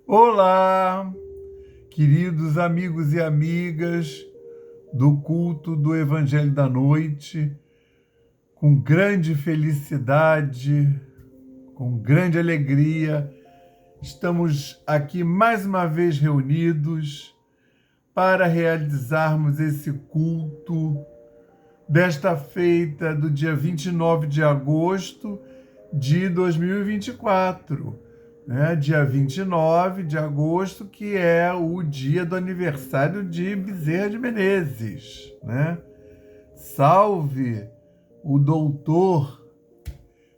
Olá, queridos amigos e amigas do culto do Evangelho da Noite, com grande felicidade, com grande alegria, estamos aqui mais uma vez reunidos para realizarmos esse culto desta feita do dia 29 de agosto de 2024. Dia 29 de agosto, que é o dia do aniversário de Bezerra de Menezes. Salve o doutor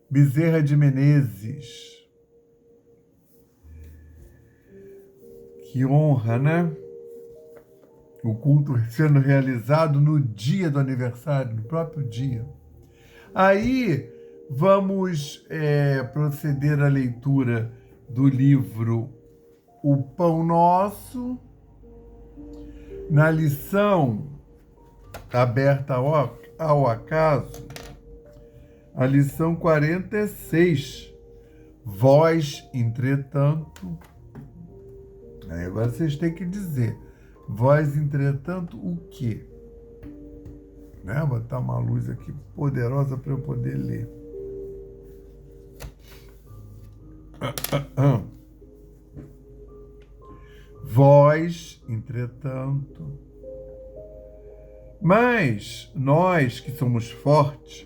Bezerra de Menezes. Que honra, né? O culto sendo realizado no dia do aniversário, no próprio dia. Aí vamos proceder à leitura do livro O Pão Nosso, na lição aberta ao acaso, a lição 46. Vós, entretanto... Aí agora vocês têm que dizer, vós, entretanto, o quê? Vou botar uma luz aqui poderosa para eu poder ler. Vós, entretanto. Mas nós que somos fortes,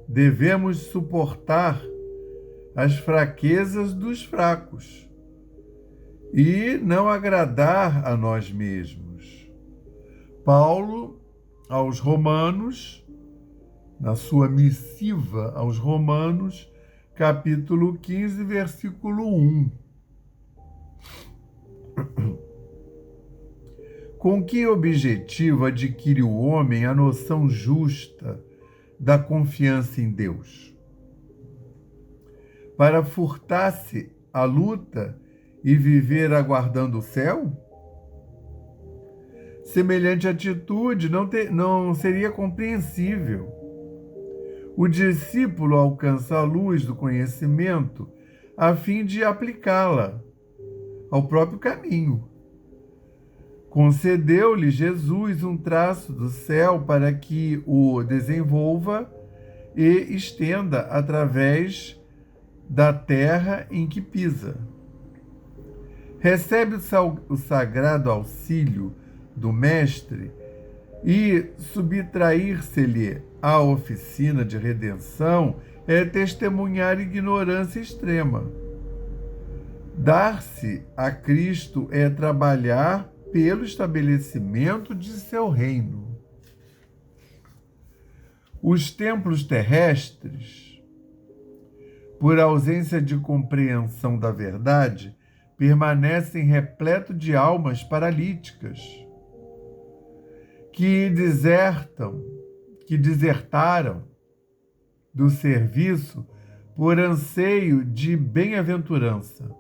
devemos suportar as fraquezas dos fracos e não agradar a nós mesmos. Paulo, aos Romanos, na sua missiva aos Romanos, capítulo 15, versículo 1. Com que objetivo adquire o homem a noção justa da confiança em Deus? Para furtar-se a luta e viver aguardando o céu? Semelhante atitude não seria compreensível. O discípulo alcança a luz do conhecimento a fim de aplicá-la ao próprio caminho. Concedeu-lhe Jesus um traço do céu para que o desenvolva e estenda através da terra em que pisa. Recebe o sagrado auxílio do Mestre e subtrair-se-lhe à oficina de redenção é testemunhar ignorância extrema. Dar-se a Cristo é trabalhar pelo estabelecimento de seu reino. Os templos terrestres, por ausência de compreensão da verdade, permanecem repletos de almas paralíticas que desertaram do serviço por anseio de bem-aventurança.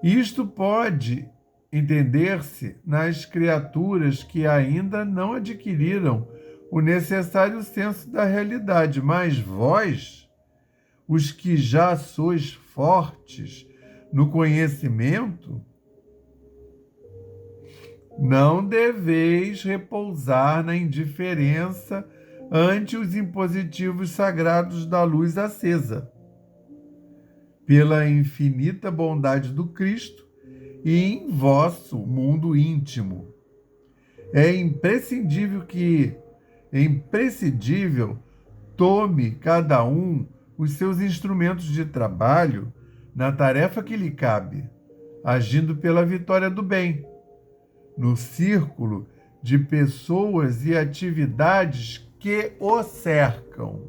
Isto pode entender-se nas criaturas que ainda não adquiriram o necessário senso da realidade, mas vós, os que já sois fortes no conhecimento, não deveis repousar na indiferença ante os impositivos sagrados da luz acesa. Pela infinita bondade do Cristo e em vosso mundo íntimo. É imprescindível tome cada um os seus instrumentos de trabalho na tarefa que lhe cabe, agindo pela vitória do bem, no círculo de pessoas e atividades que o cercam,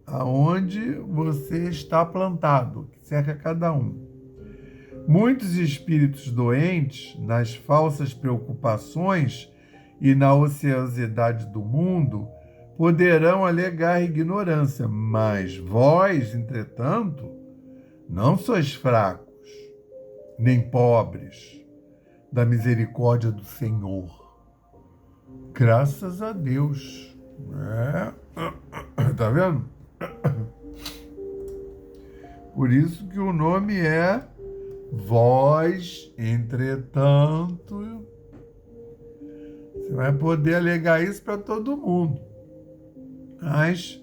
aonde você está plantado, que cerca cada um. Muitos espíritos doentes, nas falsas preocupações e na ociosidade do mundo, poderão alegar ignorância, mas vós, entretanto, não sois fracos, nem pobres, da misericórdia do Senhor. Graças a Deus. Tá vendo? Por isso que o nome é Vós, entretanto. Você vai poder alegar isso para todo mundo. Mas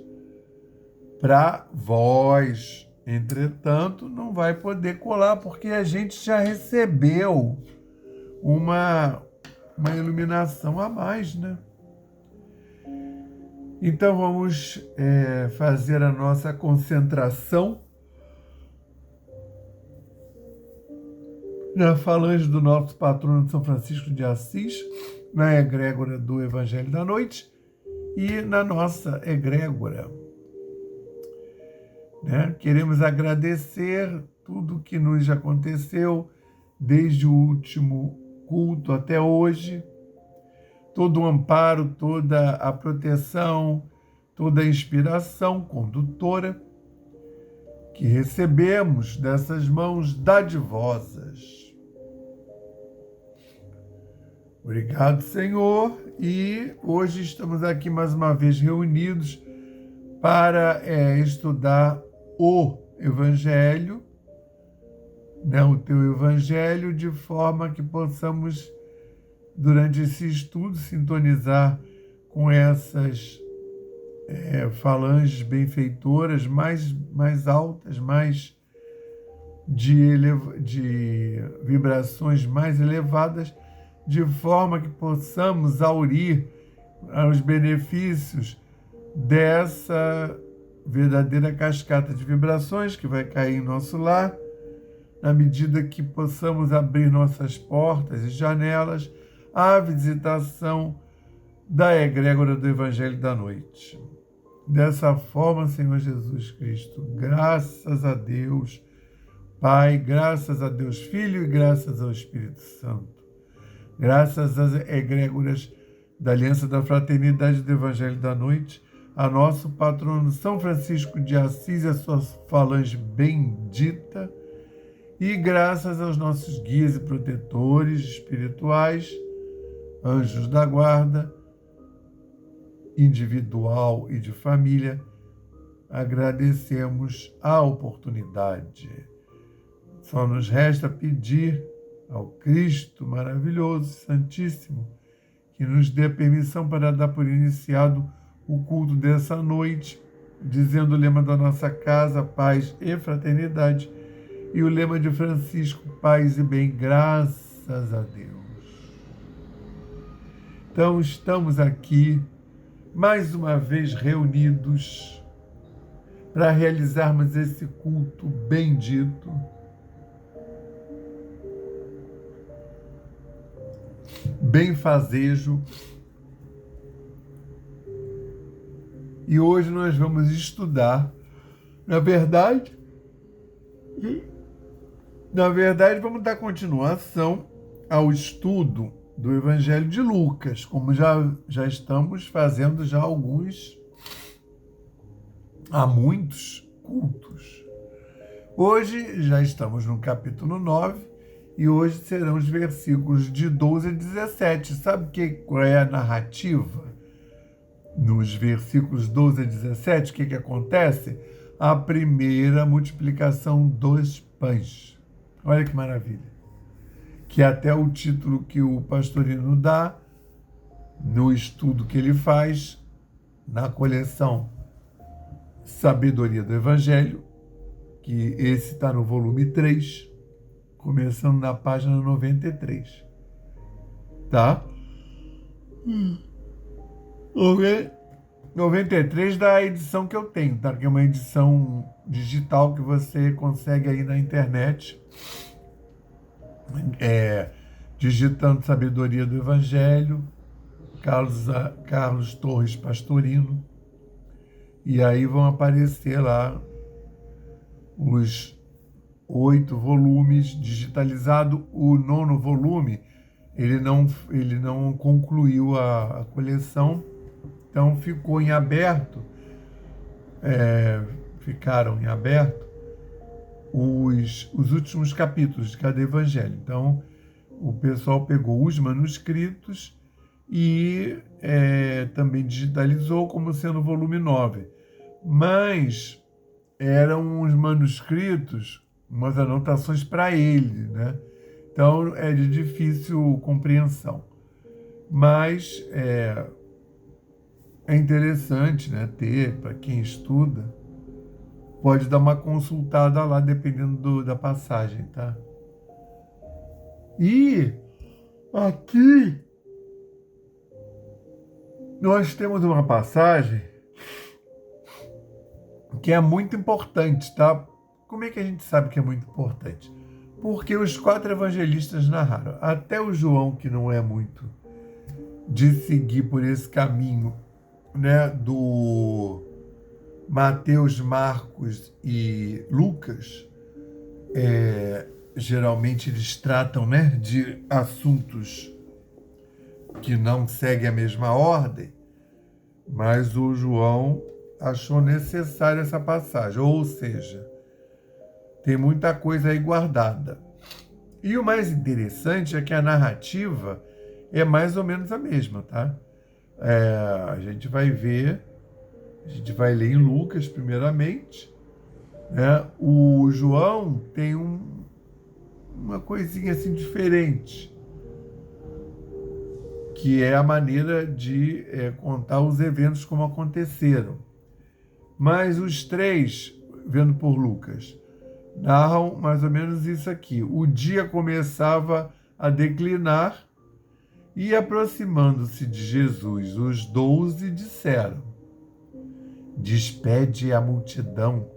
para vós, entretanto, não vai poder colar, porque a gente já recebeu uma iluminação a mais, né? Então vamos fazer a nossa concentração na falange do nosso patrono São Francisco de Assis, na egrégora do Evangelho da Noite e na nossa egrégora. Né? Queremos agradecer tudo que nos aconteceu desde o último culto até hoje, todo o amparo, toda a proteção, toda a inspiração condutora que recebemos dessas mãos dadivosas. Obrigado, Senhor, e hoje estamos aqui mais uma vez reunidos para estudar o Evangelho, né, o teu Evangelho, de forma que possamos, durante esse estudo, sintonizar com essas falanges benfeitoras mais altas, mais de vibrações mais elevadas, de forma que possamos aurir os benefícios dessa verdadeira cascata de vibrações que vai cair em nosso lar, na medida que possamos abrir nossas portas e janelas à visitação da egrégora do Evangelho da Noite. Dessa forma, Senhor Jesus Cristo, graças a Deus Pai, graças a Deus Filho e graças ao Espírito Santo, graças às egrégoras da Aliança da Fraternidade do Evangelho da Noite, a nosso patrono São Francisco de Assis e a sua falange bendita, e graças aos nossos guias e protetores espirituais, anjos da guarda, individual e de família, agradecemos a oportunidade. Só nos resta pedir ao Cristo maravilhoso, Santíssimo, que nos dê permissão para dar por iniciado o culto dessa noite, dizendo o lema da nossa casa, paz e fraternidade, e o lema de Francisco, paz e bem, graças a Deus. Então, estamos aqui, mais uma vez reunidos, para realizarmos esse culto bendito, benfazejo. E hoje nós vamos estudar, na verdade, vamos dar continuação ao estudo do Evangelho de Lucas, como já estamos fazendo há muitos cultos. Hoje já estamos no capítulo 9 e hoje serão os versículos de 12 a 17. Sabe qual é a narrativa? Nos versículos 12 a 17, o que acontece? A primeira multiplicação dos pães. Olha que maravilha. Que é até o título que o Pastorino dá no estudo que ele faz na coleção Sabedoria do Evangelho, que esse está no volume 3, começando na página 93. Tá? 93 da edição que eu tenho, tá? Que é uma edição digital que você consegue aí na internet, digitando Sabedoria do Evangelho, Carlos Torres Pastorino, e aí vão aparecer lá os 8 volumes digitalizado. O 9º volume, ele não concluiu a coleção, então ficou em aberto, ficaram em aberto os últimos capítulos de cada evangelho. Então, o pessoal pegou os manuscritos e também digitalizou como sendo o volume 9. Mas eram os manuscritos, umas anotações para ele, né? Então é de difícil compreensão. Mas é interessante, né, ter, para quem estuda, pode dar uma consultada lá, dependendo da passagem, tá? E aqui nós temos uma passagem que é muito importante, tá? Como é que a gente sabe que é muito importante? Porque os 4 evangelistas narraram. Até o João, que não é muito de seguir por esse caminho, né, do Mateus, Marcos e Lucas, geralmente eles tratam, né, de assuntos que não seguem a mesma ordem, mas o João achou necessária essa passagem, ou seja, tem muita coisa aí guardada. E o mais interessante é que a narrativa é mais ou menos a mesma, tá? A gente vai ver, a gente vai ler em Lucas primeiramente, né? O João tem uma coisinha assim diferente, que é a maneira de contar os eventos como aconteceram. Mas os 3, vendo por Lucas, narram mais ou menos isso aqui. O dia começava a declinar e, aproximando-se de Jesus, os 12 disseram: despede a multidão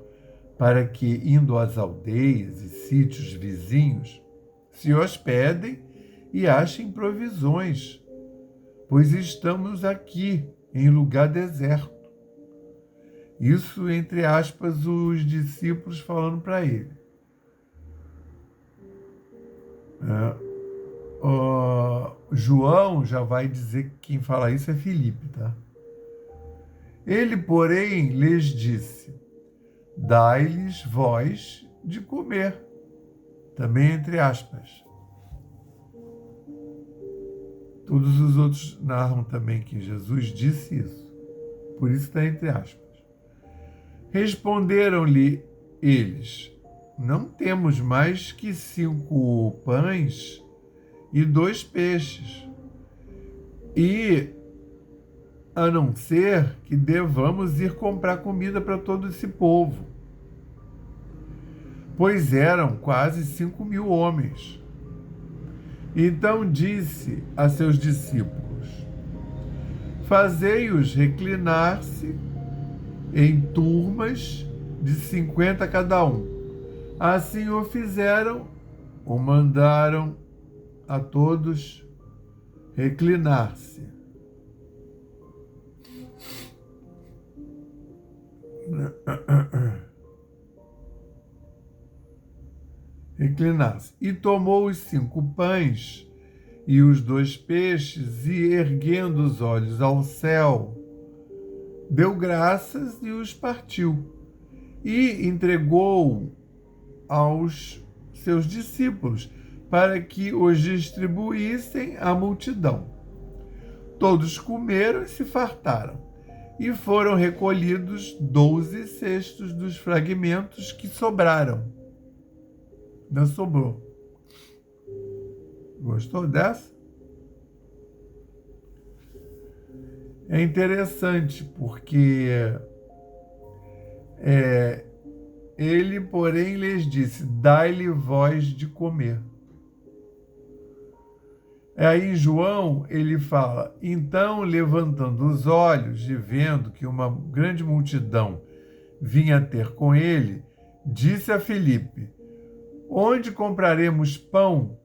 para que, indo às aldeias e sítios vizinhos, se hospedem e achem provisões, pois estamos aqui em lugar deserto. Isso, entre aspas, os discípulos falando para ele. João já vai dizer que quem fala isso é Filipe, tá? Ele, porém, lhes disse: dai-lhes vós de comer. Também entre aspas. Todos os outros narram também que Jesus disse isso. Por isso está entre aspas. Responderam-lhe eles: não temos mais que 5 pães e 2 peixes, e a não ser que devamos ir comprar comida para todo esse povo, pois eram quase 5.000 homens. Então disse a seus discípulos: fazei-os reclinar-se em turmas de 50 cada um. Assim o fizeram, ou mandaram a todos reclinar-se. Reclinar-se. E tomou os 5 pães e os 2 peixes, e erguendo os olhos ao céu, deu graças e os partiu, e entregou aos seus discípulos, para que os distribuíssem à multidão. Todos comeram e se fartaram, e foram recolhidos 12 cestos dos fragmentos que sobraram. Não sobrou. Gostou dessa? É interessante, porque ele, porém, lhes disse: dai-lhe vós de comer. Aí em João ele fala: então, levantando os olhos e vendo que uma grande multidão vinha ter com ele, disse a Filipe: onde compraremos pão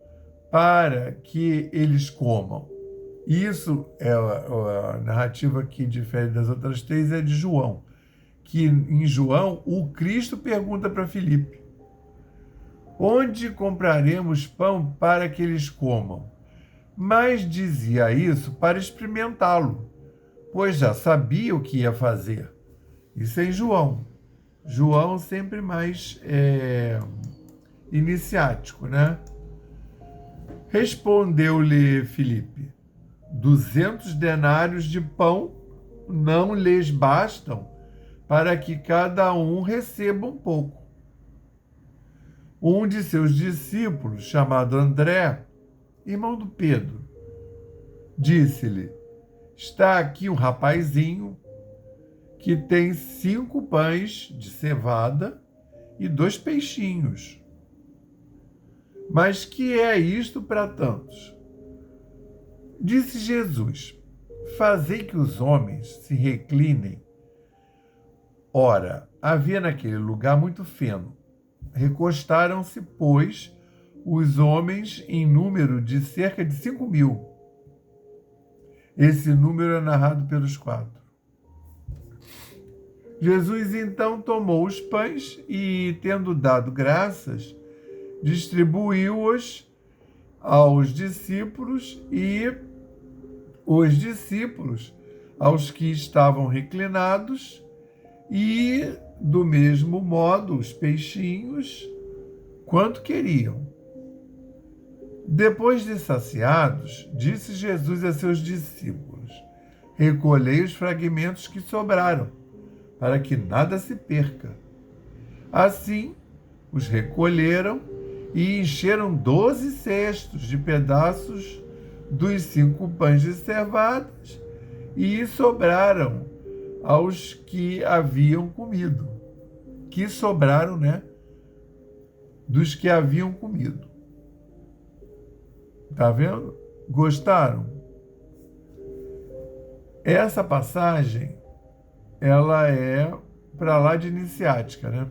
para que eles comam? Isso é a narrativa que difere das outras 3, é de João. Que em João, o Cristo pergunta para Filipe: onde compraremos pão para que eles comam? Mas dizia isso para experimentá-lo, pois já sabia o que ia fazer. Isso é em João. João sempre mais iniciático, né? Respondeu-lhe Filipe: 200 denários de pão não lhes bastam para que cada um receba um pouco. Um de seus discípulos, chamado André, irmão do Pedro, disse-lhe: está aqui um rapazinho que tem 5 pães de cevada e 2 peixinhos. Mas que é isto para tantos? Disse Jesus: fazei que os homens se reclinem. Ora, havia naquele lugar muito feno. Recostaram-se, pois, os homens em número de cerca de 5.000. Esse número é narrado pelos 4. Jesus então tomou os pães e, tendo dado graças, distribuiu-os aos discípulos e os discípulos aos que estavam reclinados e, do mesmo modo, os peixinhos, quanto queriam. Depois de saciados, disse Jesus a seus discípulos: recolhei os fragmentos que sobraram, para que nada se perca. Assim, os recolheram e encheram 12 cestos de pedaços dos 5 pães de cevadas e sobraram aos que haviam comido. Que sobraram, né? Dos que haviam comido. Tá vendo? Gostaram? Essa passagem, ela é para lá de iniciática, né?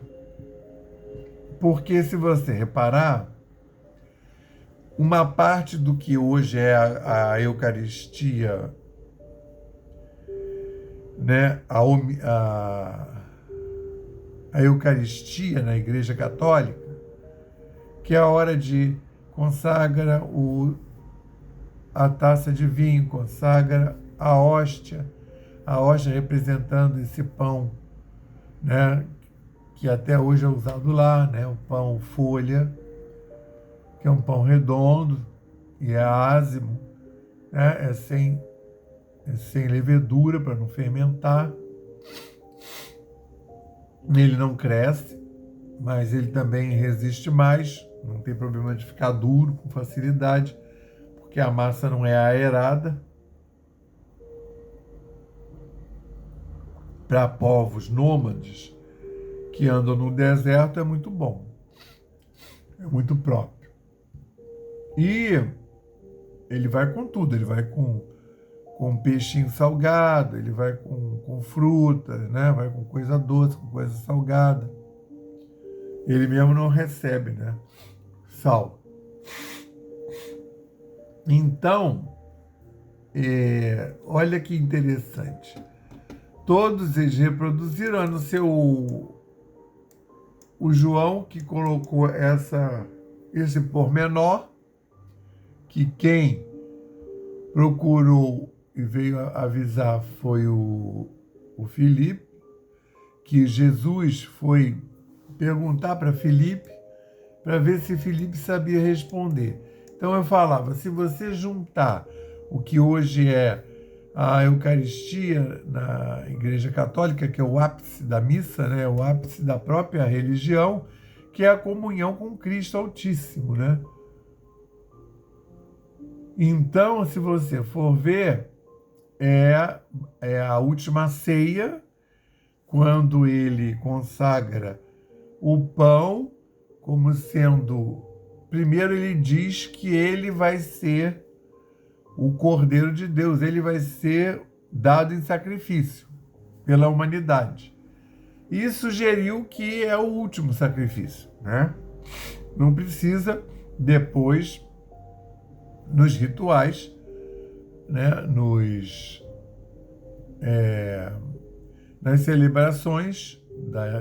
Porque se você reparar, uma parte do que hoje é a Eucaristia, né? A Eucaristia na Igreja Católica, que é a hora de consagra a taça de vinho, consagra a hóstia representando esse pão, né, que até hoje é usado lá, né, o pão folha, que é um pão redondo e é ázimo, né, é sem levedura para não fermentar. Ele não cresce, mas ele também resiste mais, não tem problema de ficar duro com facilidade, porque a massa não é aerada. Para povos nômades que andam no deserto é muito bom, é muito próprio. E ele vai com tudo, ele vai com peixinho salgado, ele vai com frutas, né? Vai com coisa doce, com coisa salgada. Ele mesmo não recebe, né, sal. Então, olha que interessante. Todos eles reproduziram, a não ser o João, que colocou esse pormenor, que quem procurou e veio avisar foi o Filipe, que Jesus foi perguntar para Filipe, para ver se Filipe sabia responder. Então eu falava, se você juntar o que hoje é a Eucaristia na Igreja Católica, que é o ápice da missa, né, o ápice da própria religião, que é a comunhão com Cristo Altíssimo, né? Então, se você for ver, é a última ceia, quando ele consagra o pão como sendo... Primeiro ele diz que ele vai ser o Cordeiro de Deus, ele vai ser dado em sacrifício pela humanidade. E sugeriu que é o último sacrifício, né? Não precisa depois, nos rituais, né, nas celebrações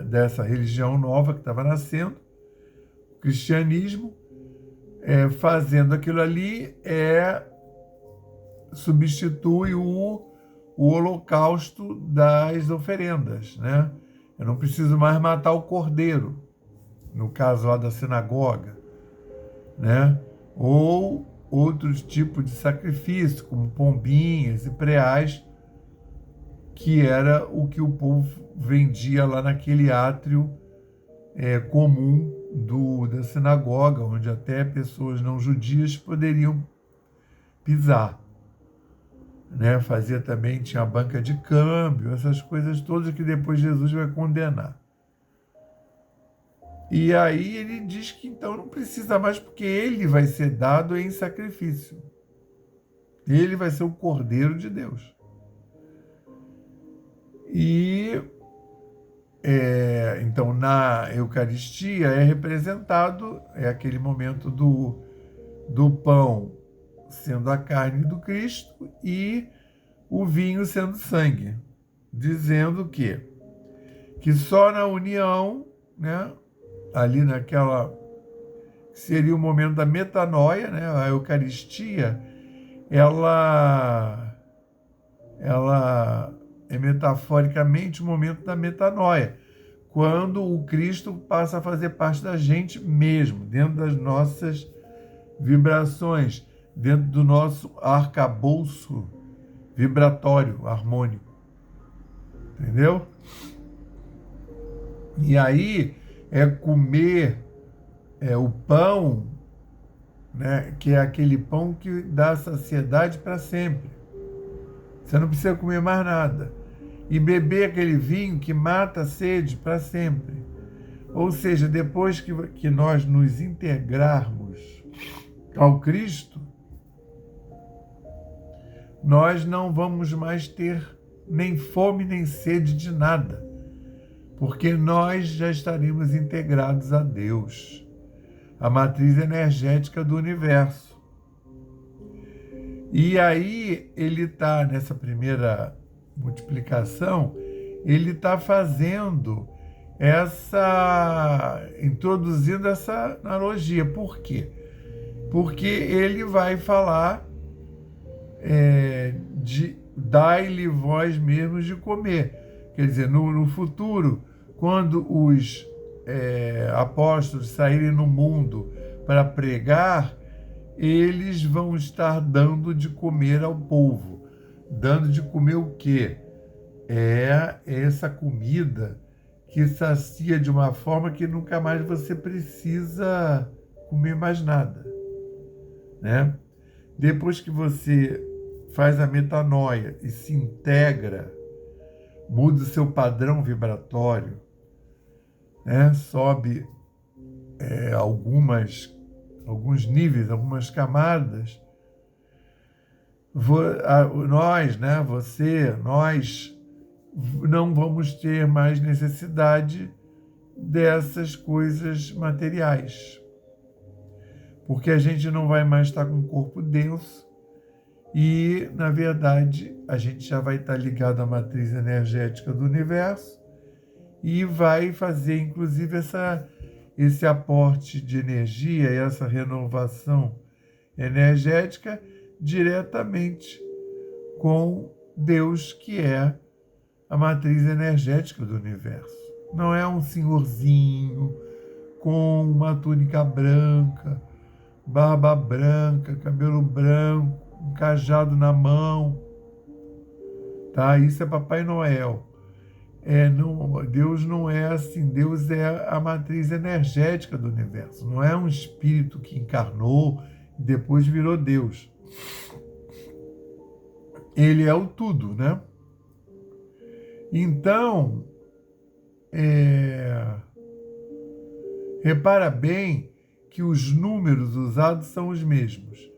dessa religião nova que estava nascendo, o cristianismo, fazendo aquilo ali, substitui o holocausto das oferendas, né? Eu não preciso mais matar o cordeiro, no caso lá da sinagoga, né? Ou outros tipos de sacrifício, como pombinhas e preais, que era o que o povo vendia lá naquele átrio comum da sinagoga, onde até pessoas não judias poderiam pisar. Né? Fazia também, tinha a banca de câmbio, essas coisas todas que depois Jesus vai condenar. E aí ele diz que então não precisa mais, porque ele vai ser dado em sacrifício. Ele vai ser o Cordeiro de Deus. E então na Eucaristia é representado, aquele momento do pão sendo a carne do Cristo e o vinho sendo sangue, dizendo que só na união, né, ali naquela, seria o momento da metanoia, né, a Eucaristia, ela é metaforicamente o momento da metanoia, quando o Cristo passa a fazer parte da gente mesmo, dentro das nossas vibrações, dentro do nosso arcabouço vibratório, harmônico. Entendeu? E aí comer o pão, né, que é aquele pão que dá saciedade para sempre. Você não precisa comer mais nada. E beber aquele vinho que mata a sede para sempre. Ou seja, depois que nós nos integrarmos ao Cristo, nós não vamos mais ter nem fome nem sede de nada, porque nós já estaremos integrados a Deus, a matriz energética do universo. E aí ele está, nessa primeira multiplicação, ele está introduzindo essa analogia. Por quê? Porque ele vai falar de dai-lhe vós mesmos de comer. Quer dizer, no futuro, quando os apóstolos saírem no mundo para pregar, eles vão estar dando de comer ao povo. Dando de comer o quê? Essa comida que sacia de uma forma que nunca mais você precisa comer mais nada, né? Depois que você faz a metanoia e se integra, muda o seu padrão vibratório, né? Sobe alguns níveis, algumas camadas, nós não vamos ter mais necessidade dessas coisas materiais, porque a gente não vai mais estar com um corpo denso e, na verdade, a gente já vai estar ligado à matriz energética do universo e vai fazer, inclusive, esse aporte de energia e essa renovação energética diretamente com Deus, que é a matriz energética do universo. Não é um senhorzinho com uma túnica branca, barba branca, cabelo branco, um cajado na mão. Tá? Isso é Papai Noel. Deus não é assim. Deus é a matriz energética do universo. Não é um espírito que encarnou e depois virou Deus. Ele é o tudo, né? Então, repara bem que os números usados são os mesmos.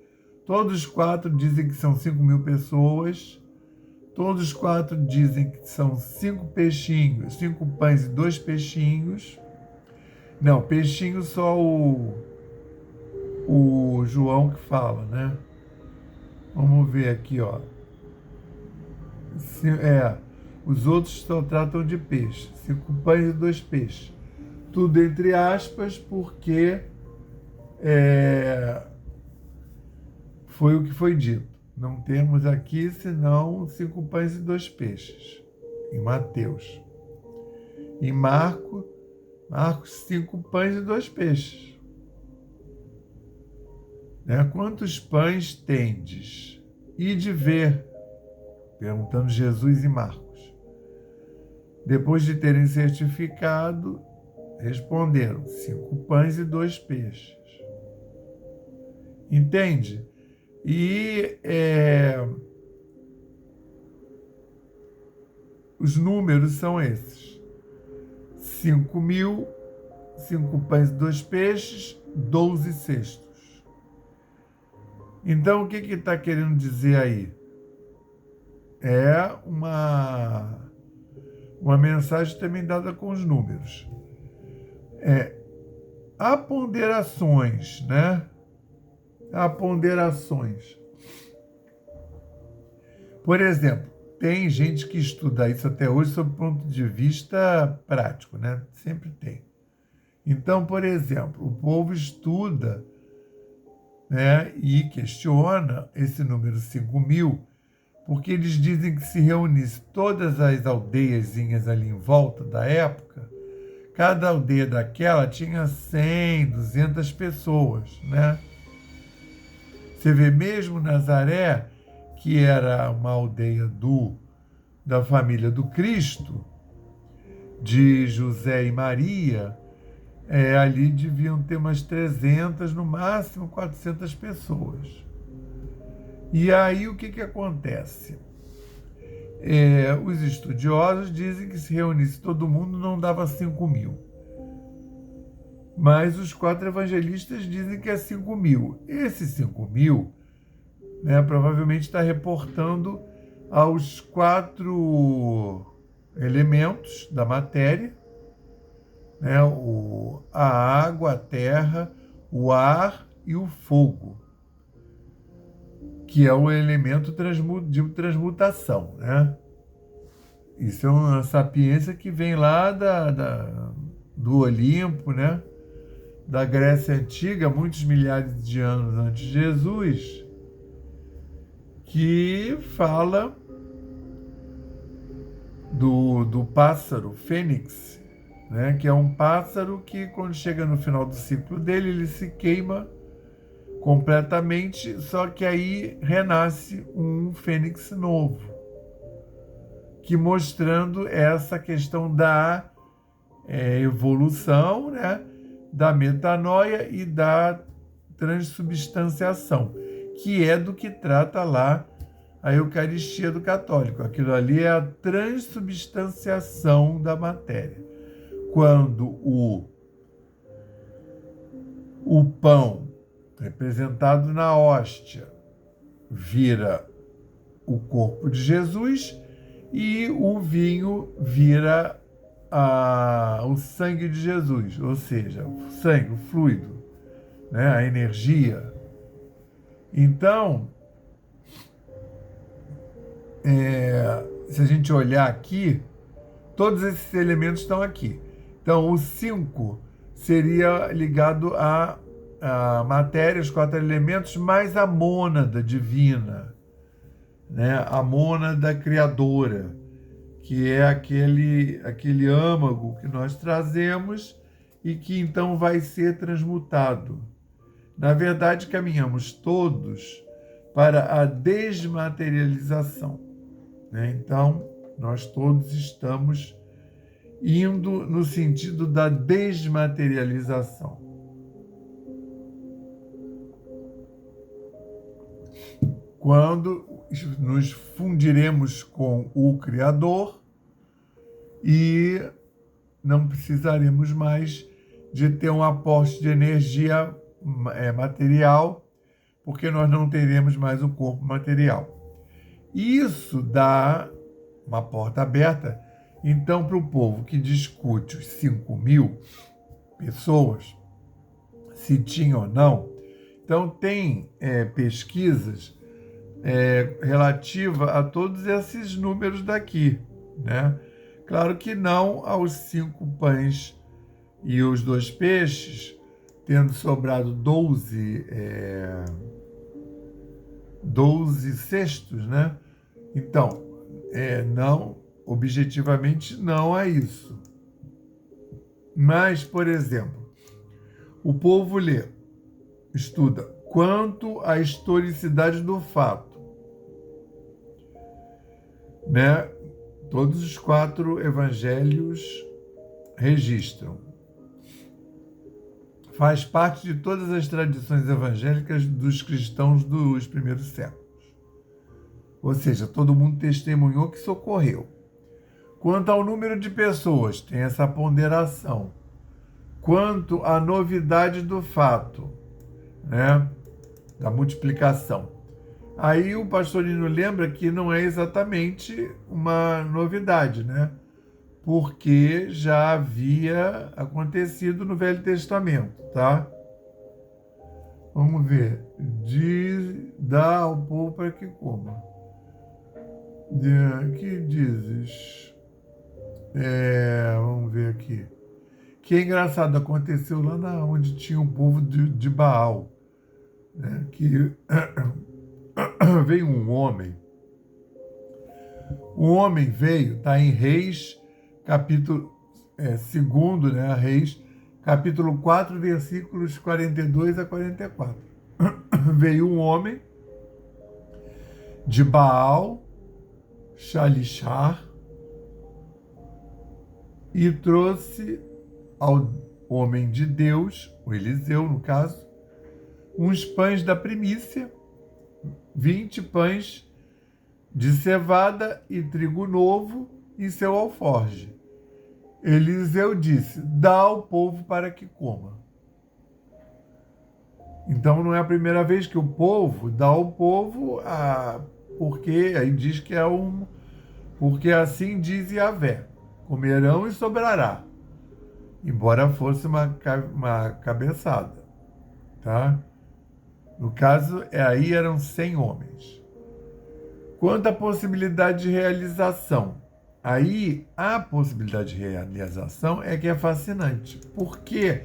Todos os 4 dizem que são 5.000 pessoas. Todos os 4 dizem que são 5 peixinhos, 5 pães e 2 peixinhos. Não, peixinho só o João que fala, né? Vamos ver aqui, ó. Os outros só tratam de peixe. 5 pães e 2 peixes. Tudo entre aspas, porque foi o que foi dito. Não temos aqui senão 5 pães e 2 peixes. Em Mateus. Em Marcos, 5 pães e 2 peixes. Né? Quantos pães tendes? Ide ver, perguntando Jesus e Marcos. Depois de terem certificado, responderam: 5 pães e 2 peixes. Entende? E os números são esses: 5.000, 5 pães e 2 peixes, 12 cestos. Então, o que está querendo dizer aí? É uma mensagem também dada com os números. Há ponderações, né? Há ponderações. Por exemplo, tem gente que estuda isso até hoje sob o ponto de vista prático, né? Sempre tem. Então, por exemplo, o povo estuda, né, e questiona esse número 5.000, porque eles dizem que se reunisse todas as aldeiazinhas ali em volta da época, cada aldeia daquela tinha 100, 200 pessoas, né? Você vê mesmo Nazaré, que era uma aldeia da família do Cristo, de José e Maria, ali deviam ter umas 300, no máximo 400 pessoas. E aí o que acontece? Os estudiosos dizem que se reunisse todo mundo não dava 5.000. Mas os 4 evangelistas dizem que é 5.000. Esses 5.000, né, provavelmente está reportando aos 4 elementos da matéria, né, a água, a terra, o ar e o fogo, que é o elemento de transmutação, né? Isso é uma sapiência que vem lá do Olimpo, né? Da Grécia Antiga, muitos milhares de anos antes de Jesus, que fala do pássaro fênix, né? Que é um pássaro que, quando chega no final do ciclo dele, ele se queima completamente, só que aí renasce um fênix novo, que mostrando essa questão da evolução, né, da metanoia e da transubstanciação, que é do que trata lá a Eucaristia do católico. Aquilo ali é a transubstanciação da matéria. Quando o pão, representado na hóstia, vira o corpo de Jesus e o vinho vira o sangue de Jesus, ou seja, o sangue, o fluido, né, a energia. Então, se a gente olhar aqui, todos esses elementos estão aqui. Então, o 5 seria ligado à matéria, os 4 elementos, mais a mônada divina, né? A mônada criadora, que é aquele âmago que nós trazemos e que então vai ser transmutado. Na verdade, caminhamos todos para a desmaterialização, né? Então, nós todos estamos indo no sentido da desmaterialização. Quando nos fundiremos com o Criador e não precisaremos mais de ter um aporte de energia material, porque nós não teremos mais o corpo material. Isso dá uma porta aberta, então, para o povo que discute os 5.000 pessoas, se tinha ou não. Então, tem pesquisas relativa a todos esses números daqui, né? Claro que não aos 5 pães e os 2 peixes, tendo sobrado 12 cestos, né? Então, não, objetivamente não é isso. Mas, por exemplo, o povo estuda quanto à historicidade do fato, né? Todos os 4 evangelhos registram. Faz parte de todas as tradições evangélicas dos cristãos dos primeiros séculos. Ou seja, todo mundo testemunhou que isso ocorreu. Quanto ao número de pessoas, tem essa ponderação. Quanto à novidade do fato, né, da multiplicação. Aí o pastorino lembra que não é exatamente uma novidade, né? Porque já havia acontecido no Velho Testamento, tá? Vamos ver. Dá ao povo para que coma. Que dizes? Vamos ver aqui. Que é engraçado, aconteceu lá onde tinha o povo de Baal, né? Que veio um homem. O homem veio, está em Reis, capítulo 2, né? Reis, capítulo 4, versículos 42 a 44. Veio um homem de Baal, Shalishar, e trouxe ao homem de Deus, o Eliseu no caso, uns pães da primícia, 20 pães de cevada e trigo novo em seu alforje. Eliseu disse: dá ao povo para que coma. Então não é a primeira vez que o povo dá ao povo, porque aí diz que porque assim diz Yahvé: comerão e sobrará. Embora fosse uma cabeçada, tá? No caso, aí eram 100 homens. Quanto à possibilidade de realização, aí a possibilidade de realização é que é fascinante. Por quê?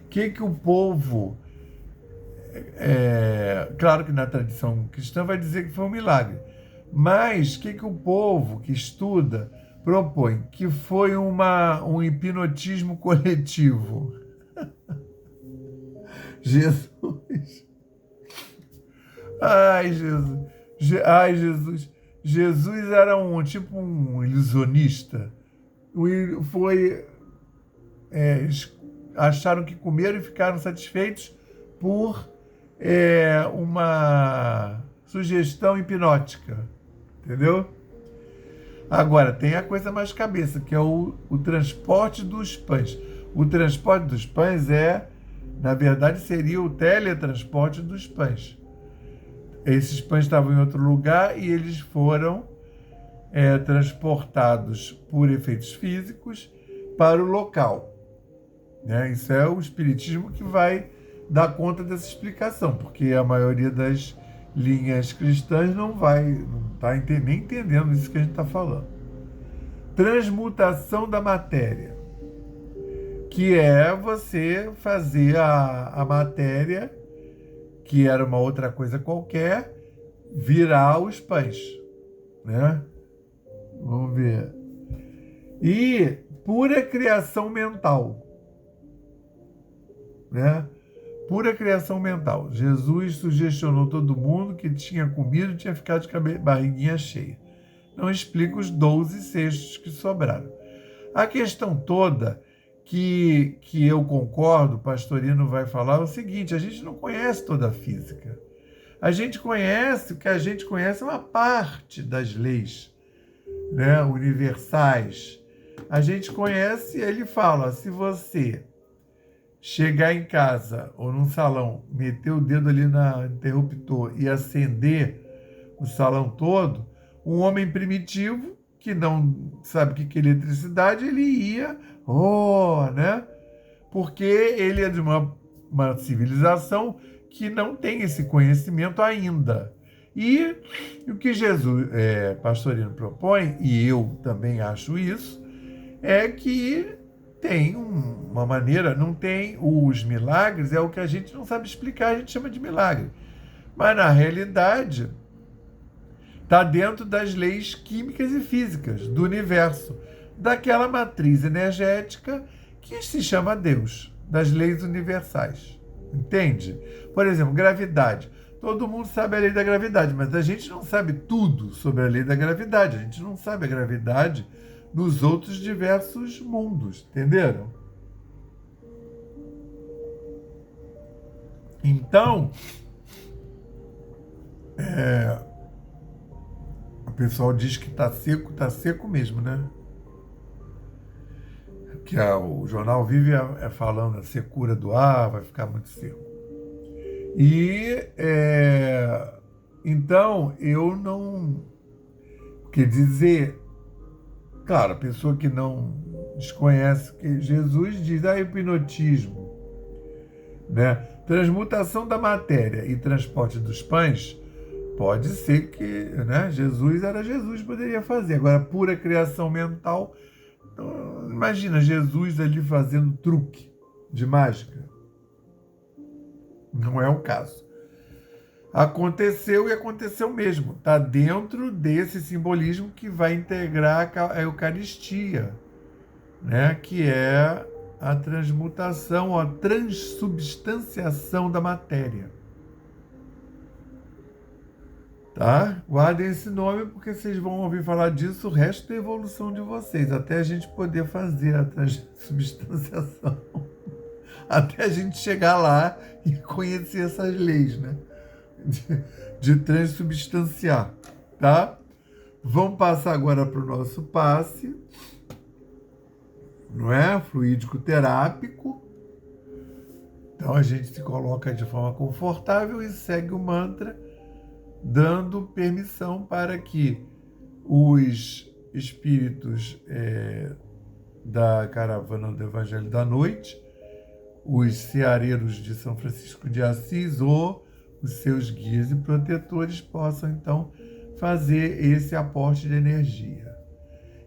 Que o povo... claro que na tradição cristã vai dizer que foi um milagre, mas que o povo que estuda propõe? Que foi um hipnotismo coletivo. Jesus. Ai, Jesus. Ai, Jesus. Jesus era tipo um ilusionista. Acharam que comeram e ficaram satisfeitos por uma sugestão hipnótica. Entendeu? Agora, tem a coisa mais cabeça, que é o transporte dos pães. O transporte dos pães na verdade, seria o teletransporte dos pães. Esses pães estavam em outro lugar e eles foram transportados por efeitos físicos para o local. Né? Isso é o espiritismo que vai dar conta dessa explicação, porque a maioria das linhas cristãs não está nem entendendo isso que a gente está falando. Transmutação da matéria, que é você fazer a matéria, que era uma outra coisa qualquer, virar os pães, né? Vamos ver. E pura criação mental, né? Pura criação mental. Jesus sugestionou todo mundo que tinha comido e tinha ficado de barriguinha cheia. Não explica os 12 cestos que sobraram. A questão toda que eu concordo, o pastorino vai falar, é o seguinte: a gente não conhece toda a física. A gente conhece, o que a gente conhece é uma parte das leis, né, universais. A gente conhece, ele fala, se você chegar em casa ou num salão, meter o dedo ali no interruptor e acender o salão todo, um homem primitivo que não sabe o que é eletricidade, ele ia, né? Porque ele é de uma civilização que não tem esse conhecimento ainda. E o que Jesus, pastorino, propõe, e eu também acho isso, é que tem uma maneira, não tem os milagres, é o que a gente não sabe explicar, a gente chama de milagre. Mas, na realidade, está dentro das leis químicas e físicas do universo, daquela matriz energética que se chama Deus, das leis universais. Entende? Por exemplo, gravidade. todo mundo sabe a lei da gravidade, mas a gente não sabe tudo sobre a lei da gravidade. A gente não sabe a gravidade nos outros diversos mundos, entenderam? Então, o pessoal diz que tá seco mesmo, né? Que o jornal vive falando a secura do ar, vai ficar muito seco. E, então, eu não... Quer dizer, claro, a pessoa que não desconhece, que Jesus diz, hipnotismo, né? Transmutação da matéria e transporte dos pães, pode ser que, né, Jesus poderia fazer. Agora, pura criação mental, imagina Jesus ali fazendo truque de mágica. Não é o caso. Aconteceu e aconteceu mesmo. Está dentro desse simbolismo que vai integrar a Eucaristia, né, que é a transmutação, a transubstanciação da matéria. Tá? Guardem esse nome porque vocês vão ouvir falar disso o resto da evolução de vocês, até a gente poder fazer a transubstanciação, até a gente chegar lá e conhecer essas leis, né? De transubstanciar, tá? Vamos passar agora para o nosso passe, não é? Fluídico terápico. Então a gente se coloca de forma confortável e segue o mantra, dando permissão para que os espíritos da caravana do Evangelho da Noite, os ceareiros de São Francisco de Assis ou os seus guias e protetores possam, então, fazer esse aporte de energia.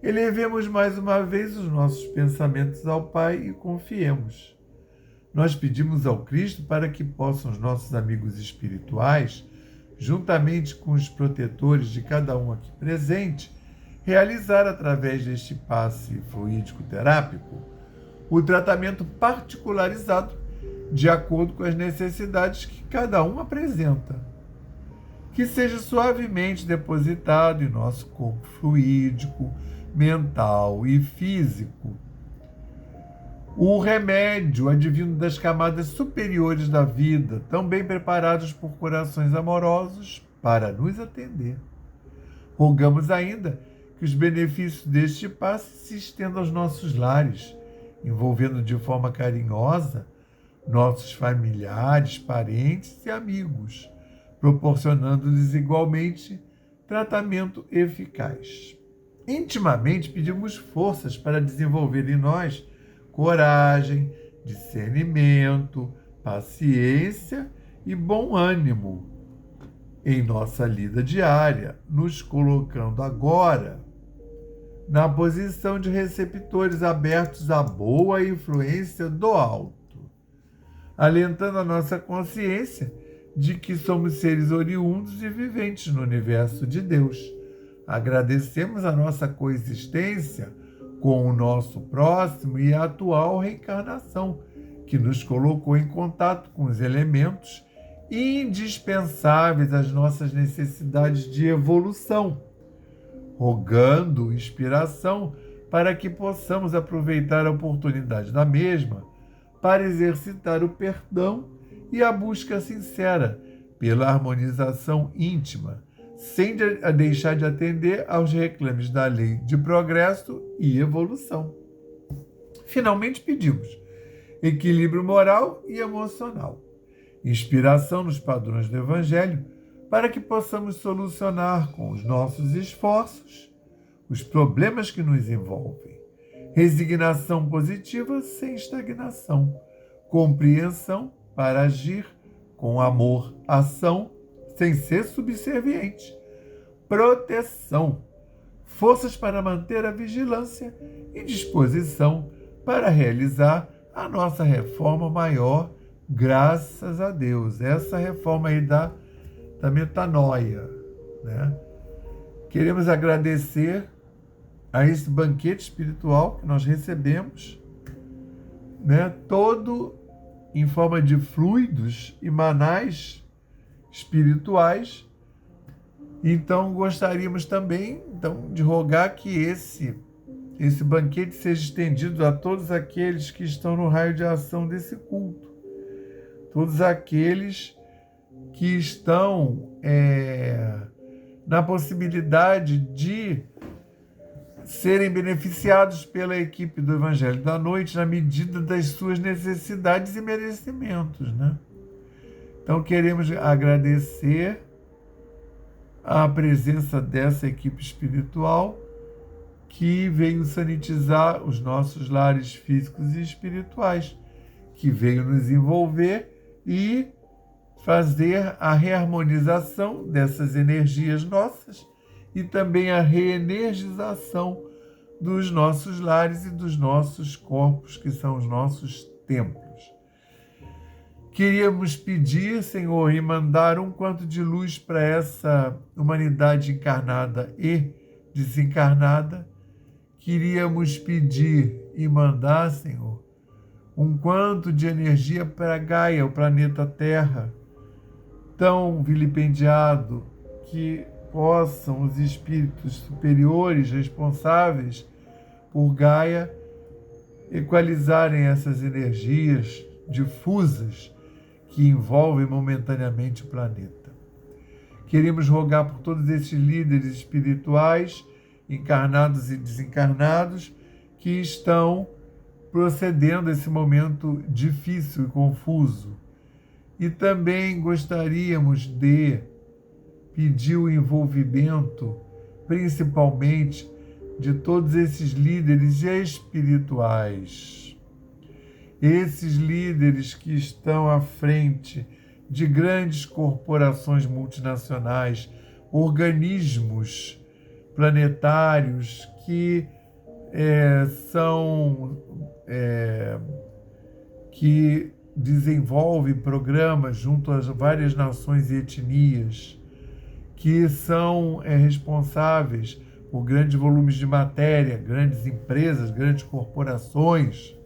Elevemos mais uma vez os nossos pensamentos ao Pai e confiemos. Nós pedimos ao Cristo para que possam os nossos amigos espirituais, juntamente com os protetores de cada um aqui presente, realizar através deste passe fluídico terápico o tratamento particularizado de acordo com as necessidades que cada um apresenta. Que seja suavemente depositado em nosso corpo fluídico, mental e físico o remédio advindo das camadas superiores da vida, tão bem preparados por corações amorosos para nos atender. Rogamos ainda que os benefícios deste passe se estendam aos nossos lares, envolvendo de forma carinhosa nossos familiares, parentes e amigos, proporcionando-lhes igualmente tratamento eficaz. Intimamente pedimos forças para desenvolver em nós coragem, discernimento, paciência e bom ânimo em nossa lida diária, nos colocando agora na posição de receptores abertos à boa influência do alto, alentando a nossa consciência de que somos seres oriundos e viventes no universo de Deus. Agradecemos a nossa coexistência com o nosso próximo e a atual reencarnação, que nos colocou em contato com os elementos indispensáveis às nossas necessidades de evolução, rogando inspiração para que possamos aproveitar a oportunidade da mesma para exercitar o perdão e a busca sincera pela harmonização íntima, sem deixar de atender aos reclames da lei de progresso e evolução. Finalmente pedimos equilíbrio moral e emocional, inspiração nos padrões do Evangelho, para que possamos solucionar com os nossos esforços os problemas que nos envolvem, resignação positiva sem estagnação, compreensão para agir com amor, ação, sem ser subserviente, proteção, forças para manter a vigilância e disposição para realizar a nossa reforma maior, graças a Deus. Essa reforma aí da metanoia, né? Queremos agradecer a esse banquete espiritual que nós recebemos, né? Todo em forma de fluidos e manais espirituais. Então, gostaríamos também de rogar que esse banquete seja estendido a todos aqueles que estão no raio de ação desse culto, todos aqueles que estão na possibilidade de serem beneficiados pela equipe do Evangelho da Noite na medida das suas necessidades e merecimentos, né? Então, queremos agradecer a presença dessa equipe espiritual que veio sanitizar os nossos lares físicos e espirituais, que veio nos envolver e fazer a reharmonização dessas energias nossas e também a reenergização dos nossos lares e dos nossos corpos, que são os nossos templos. Queríamos pedir, Senhor, e mandar um quanto de luz para essa humanidade encarnada e desencarnada. Queríamos pedir e mandar, Senhor, um quanto de energia para Gaia, o planeta Terra, tão vilipendiado, que possam os espíritos superiores responsáveis por Gaia equalizarem essas energias difusas que envolvem momentaneamente o planeta. Queremos rogar por todos esses líderes espirituais, encarnados e desencarnados, que estão procedendo a esse momento difícil e confuso. E também gostaríamos de pedir o envolvimento, principalmente, de todos esses líderes espirituais. Esses líderes que estão à frente de grandes corporações multinacionais, organismos planetários que que desenvolvem programas junto às várias nações e etnias, que são responsáveis por grandes volumes de matéria, grandes empresas, grandes corporações,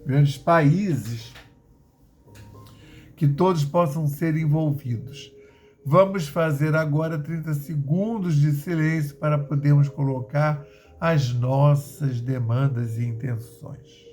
grandes países, que todos possam ser envolvidos. Vamos fazer agora 30 segundos de silêncio para podermos colocar as nossas demandas e intenções.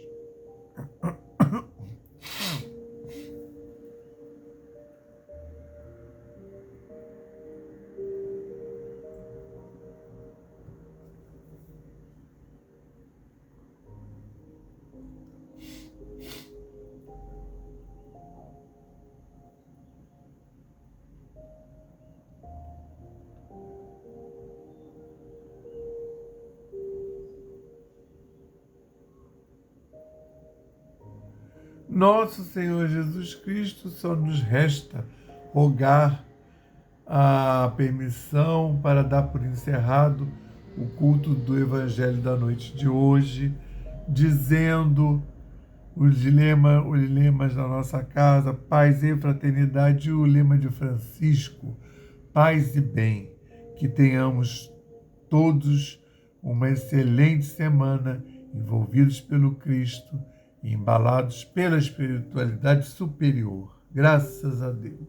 Nosso Senhor Jesus Cristo, só nos resta rogar a permissão para dar por encerrado o culto do Evangelho da noite de hoje, dizendo os lemas da nossa casa, paz e fraternidade, e o lema de Francisco, paz e bem. Que tenhamos todos uma excelente semana, envolvidos pelo Cristo, embalados pela espiritualidade superior. Graças a Deus.